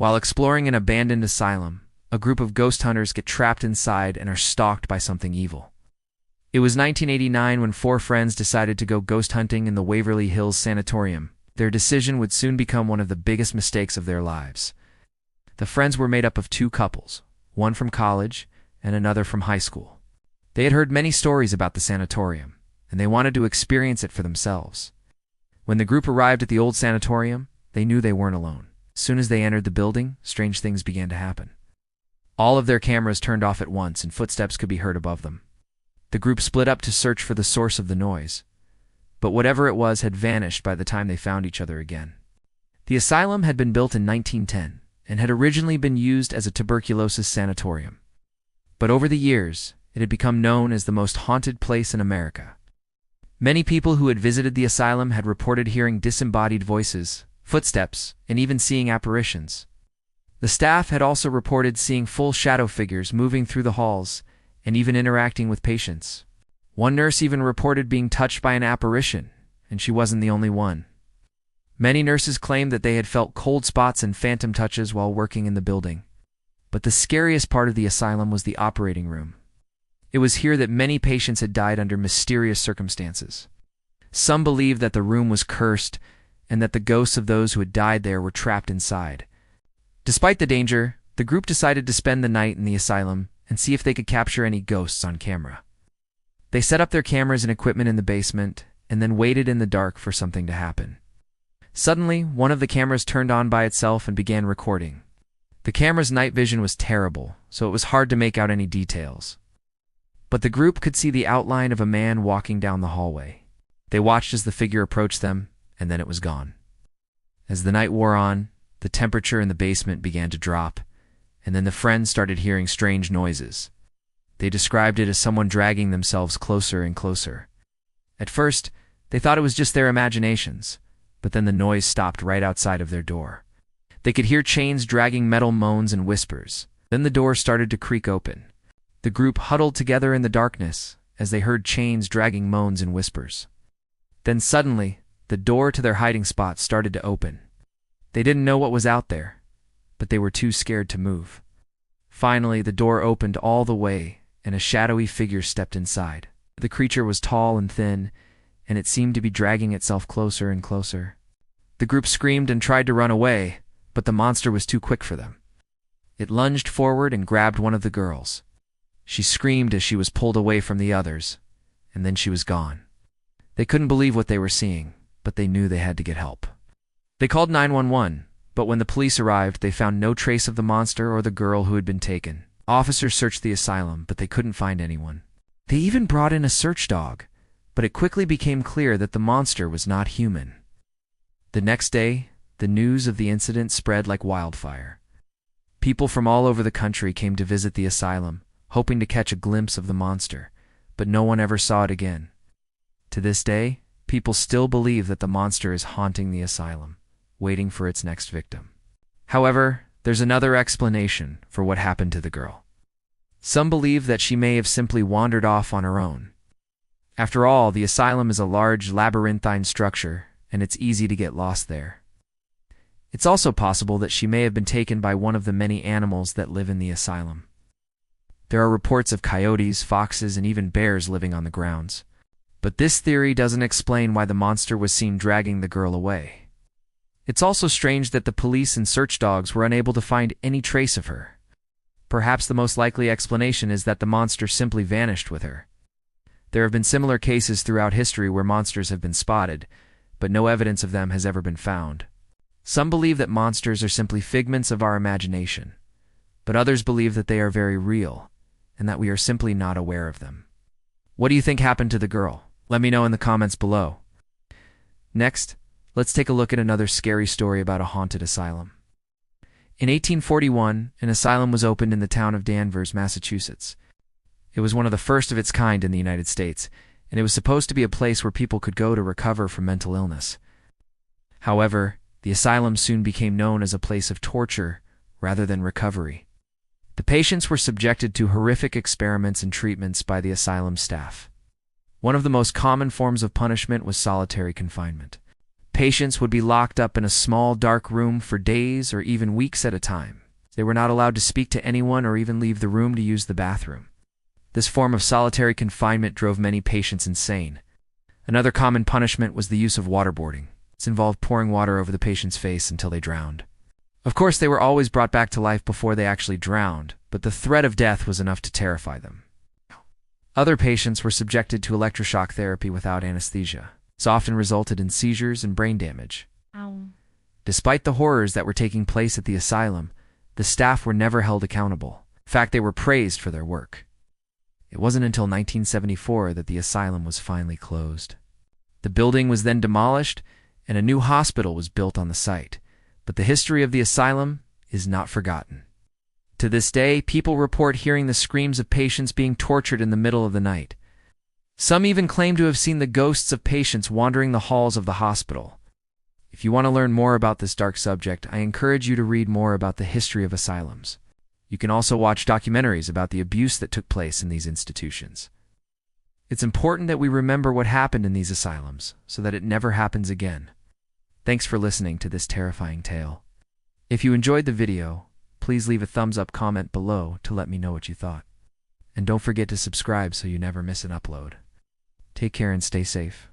While exploring an abandoned asylum, a group of ghost hunters get trapped inside and are stalked by something evil. It was 1989 when four friends decided to go ghost hunting in the Waverly Hills Sanatorium. Their decision would soon become one of the biggest mistakes of their lives. The friends were made up of two couples, one from college and another from high school. They had heard many stories about the sanatorium, and they wanted to experience it for themselves. When the group arrived at the old sanatorium, they knew they weren't alone. As soon as they entered the building, strange things began to happen. All of their cameras turned off at once and footsteps could be heard above them. The group split up to search for the source of the noise, but whatever it was had vanished by the time they found each other again. The asylum had been built in 1910 and had originally been used as a tuberculosis sanatorium. But over the years, it had become known as the most haunted place in America. Many people who had visited the asylum had reported hearing disembodied voices, footsteps, and even seeing apparitions. The staff had also reported seeing full shadow figures moving through the halls and even interacting with patients. One nurse even reported being touched by an apparition, and she wasn't the only one. Many nurses claimed that they had felt cold spots and phantom touches while working in the building. But the scariest part of the asylum was the operating room. It was here that many patients had died under mysterious circumstances. Some believed that the room was cursed and that the ghosts of those who had died there were trapped inside. Despite the danger, the group decided to spend the night in the asylum and see if they could capture any ghosts on camera. They set up their cameras and equipment in the basement and then waited in the dark for something to happen. Suddenly, one of the cameras turned on by itself and began recording. The camera's night vision was terrible, so it was hard to make out any details. But the group could see the outline of a man walking down the hallway. They watched as the figure approached them, and then it was gone. As the night wore on, the temperature in the basement began to drop, and then the friends started hearing strange noises. They described it as someone dragging themselves closer and closer. At first, they thought it was just their imaginations, but then the noise stopped right outside of their door. They could hear chains dragging metal moans and whispers. Then the door started to creak open. The group huddled together in the darkness as they heard chains dragging moans and whispers. Then suddenly, the door to their hiding spot started to open. They didn't know what was out there, but they were too scared to move. Finally, the door opened all the way, and a shadowy figure stepped inside. The creature was tall and thin, and it seemed to be dragging itself closer and closer. The group screamed and tried to run away, but the monster was too quick for them. It lunged forward and grabbed one of the girls. She screamed as she was pulled away from the others, and then she was gone. They couldn't believe what they were seeing, but they knew they had to get help. They called 911, but when the police arrived, they found no trace of the monster or the girl who had been taken. Officers searched the asylum, but they couldn't find anyone. They even brought in a search dog, but it quickly became clear that the monster was not human. The next day, the news of the incident spread like wildfire. People from all over the country came to visit the asylum, hoping to catch a glimpse of the monster, but no one ever saw it again. To this day, people still believe that the monster is haunting the asylum, waiting for its next victim. However, there's another explanation for what happened to the girl. Some believe that she may have simply wandered off on her own. After all, the asylum is a large labyrinthine structure, and it's easy to get lost there. It's also possible that she may have been taken by one of the many animals that live in the asylum. There are reports of coyotes, foxes, and even bears living on the grounds. But this theory doesn't explain why the monster was seen dragging the girl away. It's also strange that the police and search dogs were unable to find any trace of her. Perhaps the most likely explanation is that the monster simply vanished with her. There have been similar cases throughout history where monsters have been spotted, but no evidence of them has ever been found. Some believe that monsters are simply figments of our imagination, but others believe that they are very real, and that we are simply not aware of them. What do you think happened to the girl? Let me know in the comments below. Next, let's take a look at another scary story about a haunted asylum. In 1841, an asylum was opened in the town of Danvers, Massachusetts. It was one of the first of its kind in the United States, and it was supposed to be a place where people could go to recover from mental illness. However, the asylum soon became known as a place of torture rather than recovery. The patients were subjected to horrific experiments and treatments by the asylum staff. One of the most common forms of punishment was solitary confinement. Patients would be locked up in a small, dark room for days or even weeks at a time. They were not allowed to speak to anyone or even leave the room to use the bathroom. This form of solitary confinement drove many patients insane. Another common punishment was the use of waterboarding. This involved pouring water over the patient's face until they drowned. Of course, they were always brought back to life before they actually drowned, but the threat of death was enough to terrify them. Other patients were subjected to electroshock therapy without anesthesia. This often resulted in seizures and brain damage. Ow. Despite the horrors that were taking place at the asylum, the staff were never held accountable. In fact, they were praised for their work. It wasn't until 1974 that the asylum was finally closed. The building was then demolished, and a new hospital was built on the site. But the history of the asylum is not forgotten. To this day, people report hearing the screams of patients being tortured in the middle of the night. Some even claim to have seen the ghosts of patients wandering the halls of the hospital. If you want to learn more about this dark subject, I encourage you to read more about the history of asylums. You can also watch documentaries about the abuse that took place in these institutions. It's important that we remember what happened in these asylums so that it never happens again. Thanks for listening to this terrifying tale. If you enjoyed the video, please leave a thumbs up comment below to let me know what you thought. And don't forget to subscribe so you never miss an upload. Take care and stay safe.